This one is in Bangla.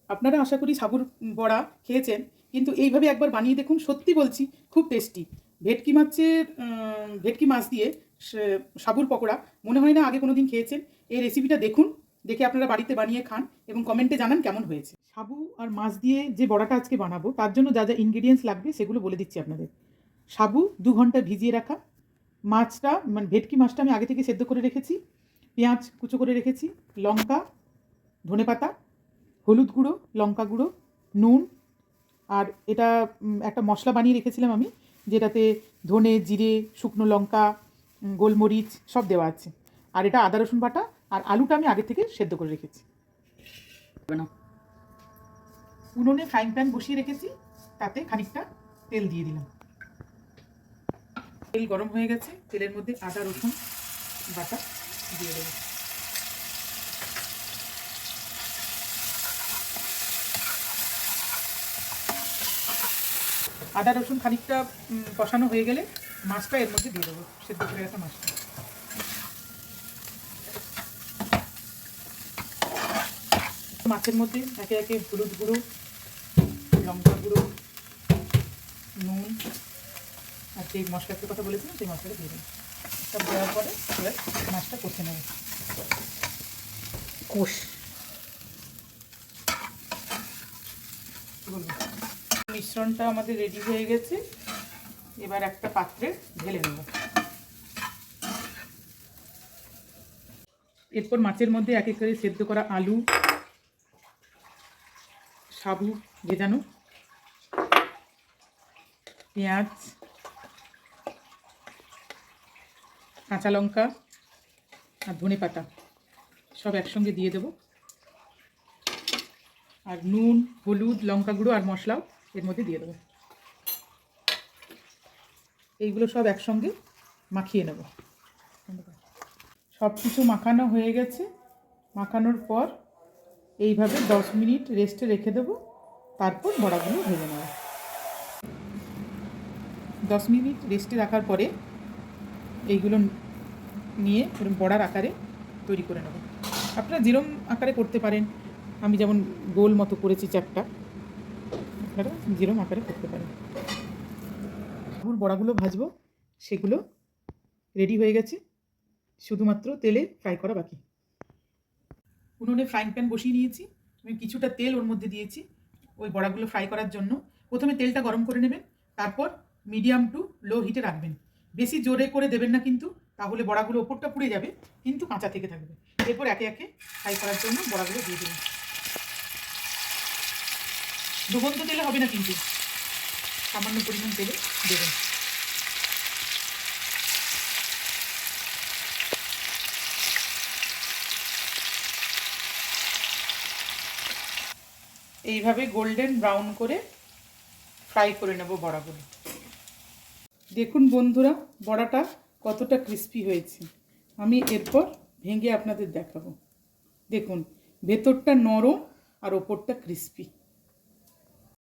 আপনারা আশা করি সাবুর বড়া খেয়েছেন, কিন্তু এইভাবে একবার বানিয়ে দেখুন, সত্যি বলছি খুব টেস্টি। ভেটকি মাছ দিয়ে সাবুর পকোড়া মনে হয় না আগে কোনো দিন খেয়েছেন। এই রেসিপিটা দেখুন, দেখে আপনারা বাড়িতে বানিয়ে খান এবং কমেন্টে জানান কেমন হয়েছে। সাবু আর মাছ দিয়ে যে বড়াটা আজকে বানাবো তার জন্য যা যা ইনগ্রিডিয়েন্টস লাগবে সেগুলো বলে দিচ্ছি আপনাদের। সাবু 2 ঘন্টা ভিজিয়ে রাখা, মাছটা মানে ভেটকি মাছটা আমি আগে থেকে সেদ্ধ করে রেখেছি, পেঁয়াজ কুচো করে রেখেছি, লঙ্কা, ধনেপাতা, হলুদ গুঁড়ো, লঙ্কা গুঁড়ো, নুন, আর এটা একটা মশলা বানিয়ে রেখেছিলাম আমি, যেটাতে ধনে, জিরে, শুকনো লঙ্কা, গোলমরিচ সব দেওয়া আছে। আর এটা আদা রসুন বাটা, আর আলুটা আমি আগে থেকে সেদ্ধ করে রেখেছি। উনুনে ফ্রাইং প্যান বসিয়ে রেখেছি, তাতে খানিকটা তেল দিয়ে দিলাম। তেল গরম হয়ে গেছে, তেলের মধ্যে আদা রসুন বাটা দিয়ে দেবো। আদা রসুন খানিকটা কষানো হয়ে গেলে মাছটা এর মধ্যে দিয়ে দেবো, সেদ্ধ করে রাখা মাছটা। মাছের মধ্যে একে একে হলুদ গুঁড়ো, লঙ্কা গুঁড়ো, নুন আর যে মশলাটার কথা বলেছিলাম সেই মশলাটা দিয়ে দেবো। সব দেওয়ার পরে এবার মাছটা কষে নেব। মিশ্রণটা আমাদের রেডি হয়ে গেছে, এবার একটা পাত্রে ঢেলে নেব। এরপর মাছের মধ্যে এক এক করে সেদ্ধ করা আলু, সাবু ভেজানো, পেঁয়াজ, কাঁচা লঙ্কা আর ধনেপাতা সব একসঙ্গে দিয়ে দেব। আর নুন, হলুদ, লঙ্কা গুঁড়ো আর মশলাও এর মধ্যে দিয়ে দেবো। এইগুলো সব একসঙ্গে মাখিয়ে নেব। সব কিছু মাখানো হয়ে গেছে। মাখানোর পর এইভাবে 10 মিনিট রেস্টে রেখে দেবো, তারপর বড়াগুলো ভেজে নেব। 10 মিনিট রেস্টে রাখার পরে এইগুলো নিয়ে এরকম বড়ার আকারে তৈরি করে নেব। আপনারা যেরকম আকারে করতে পারেন, আমি যেমন গোল মতো করেছি চ্যাপটা, আপনারা যেরকম আকারে করতে পারেন। বড়াগুলো ভাজবো, সেগুলো রেডি হয়ে গেছে, শুধুমাত্র তেলে ফ্রাই করা বাকি। উনুনে ফ্রাইং প্যান বসিয়ে নিয়েছি, আমি কিছুটা তেল ওর মধ্যে দিয়েছি ওই বড়াগুলো ফ্রাই করার জন্য। প্রথমে তেলটা গরম করে নেবেন, তারপর মিডিয়াম টু লো হিটে রাখবেন। বেশি জোরে করে দেবেন না কিন্তু, তাহলে বড়াগুলো ওপরটা পুড়ে যাবে কিন্তু কাঁচা থেকে থাকবে। এরপর একে একে ফ্রাই করার জন্য বড়াগুলো দিয়ে দেবেন। দুগন্ধ তেলে হবে না কিন্তু, সামান্য পরিমাণ তেলে দেবেন। এইভাবে গোল্ডেন ব্রাউন করে ফ্রাই করে নেব বড়াগুলো। দেখুন বন্ধুরা, বড়াটা কতটা ক্রিস্পি হয়েছে। আমি এরপর ভেঙে আপনাদের দেখাবো। দেখুন, ভেতরটা নরম আর ওপরটা ক্রিস্পি।